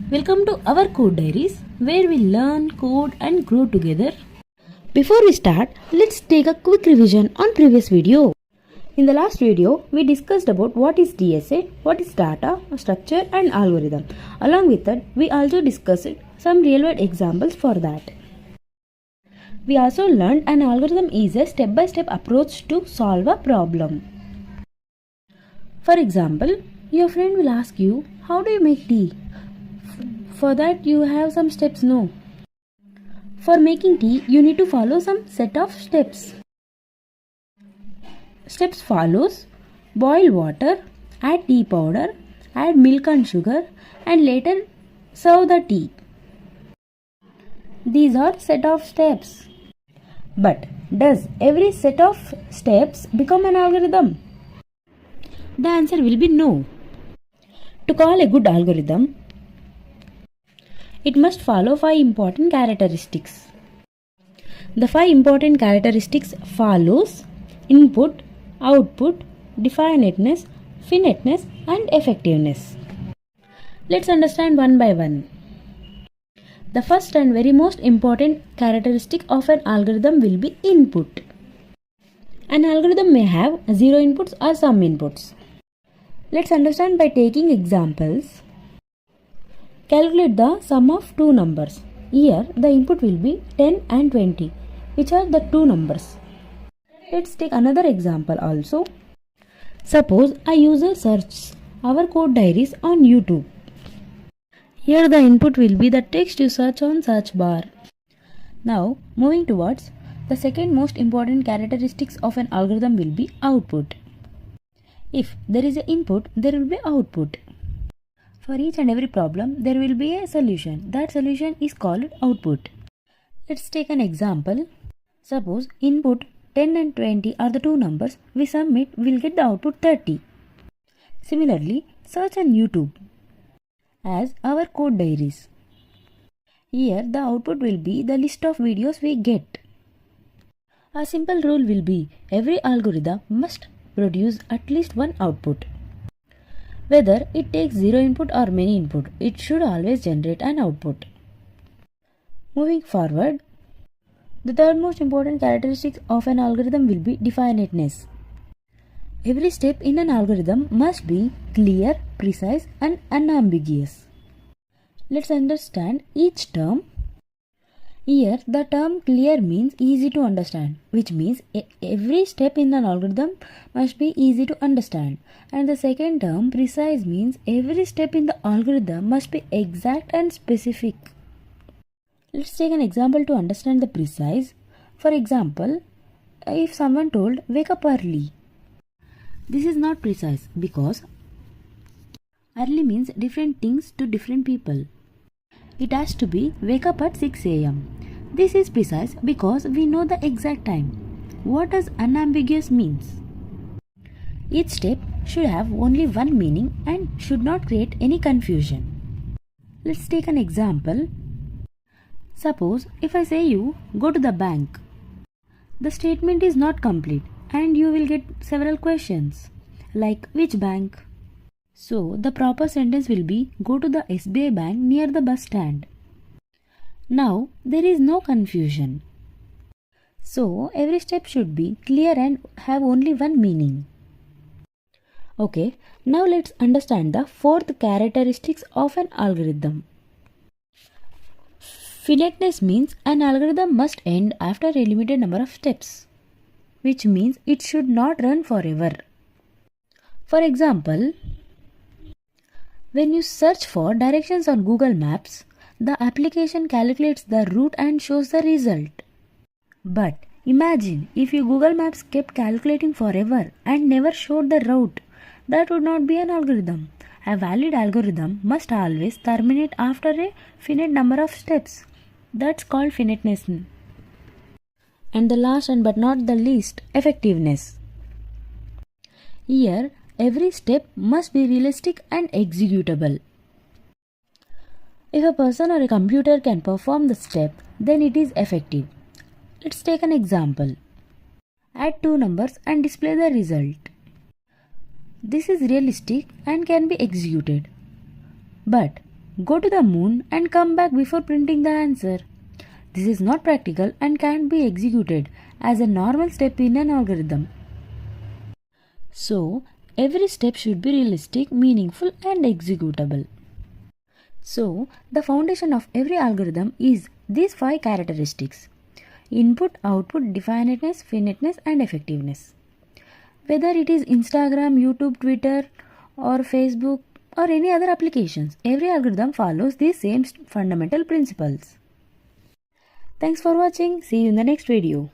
Welcome to our Code Diaries, where we learn, code and grow together. Before we start, let's take a quick revision on previous video. In the last video, we discussed about what is DSA, what is data, structure and algorithm. Along with that, we also discussed some real-world examples for that. We also learned an algorithm is a step-by-step approach to solve a problem. For example, your friend will ask you, how do you make tea? For that you have some steps, no? For making tea, you need to follow some set of steps. Steps follows: boil water, add tea powder, add milk and sugar, and later serve the tea. These are set of steps. But does every set of steps become an algorithm? The answer will be no. To call a good algorithm, it must follow 5 important characteristics. The 5 important characteristics follows: input, output, definiteness, finiteness and effectiveness. Let's understand one by one. The first and very most important characteristic of an algorithm will be input. An algorithm may have 0 inputs or some inputs. Let's understand by taking examples. Calculate the sum of two numbers. Here the input will be 10 and 20, which are the two numbers. Let's take another example also. Suppose a user searches our code diaries on YouTube. Here the input will be the text you search on search bar. Now moving towards the second most important characteristics of an algorithm will be output. If there is an input, there will be output. For each and every problem, there will be a solution. That solution is called output. Let's take an example. Suppose input 10 and 20 are the two numbers. We sum it, we'll get the output 30. Similarly, search on YouTube as our code diaries. Here the output will be the list of videos we get. A simple rule will be every algorithm must produce at least one output. Whether it takes 0 input or many input, it should always generate an output. Moving forward, the third most important characteristic of an algorithm will be definiteness. Every step in an algorithm must be clear, precise and unambiguous. Let's understand each term. Here the term clear means easy to understand, which means every step in an algorithm must be easy to understand. And the second term precise means every step in the algorithm must be exact and specific. Let's take an example to understand the precise. For example, if someone told wake up early, this is not precise because early means different things to different people. It has to be wake up at 6 a.m. This is precise because we know the exact time. What does unambiguous means? Each step should have only one meaning and should not create any confusion. Let's take an example. Suppose if I say you go to the bank, the statement is not complete and you will get several questions like which bank? So the proper sentence will be go to the SBI bank near the bus stand. Now there is no confusion. So every step should be clear and have only one meaning. Okay, now let's understand the fourth characteristics of an algorithm. Finiteness means an algorithm must end after a limited number of steps, which means it should not run forever. For example, when you search for directions on Google Maps, the application calculates the route and shows the result. But imagine if your Google Maps kept calculating forever and never showed the route. That would not be an algorithm. A valid algorithm must always terminate after a finite number of steps. That's called finiteness. And the last and but not the least, effectiveness. Here, every step must be realistic and executable. If a person or a computer can perform the step, then it is effective. Let's take an example. Add two numbers and display the result. This is realistic and can be executed. But go to the moon and come back before printing the answer. This is not practical and can't be executed as a normal step in an algorithm. So, every step should be realistic, meaningful, and executable. So, the foundation of every algorithm is these 5 characteristics: input, output, definiteness, finiteness, and effectiveness. Whether it is Instagram, YouTube, Twitter, or Facebook, or any other applications, every algorithm follows these same fundamental principles. Thanks for watching. See you in the next video.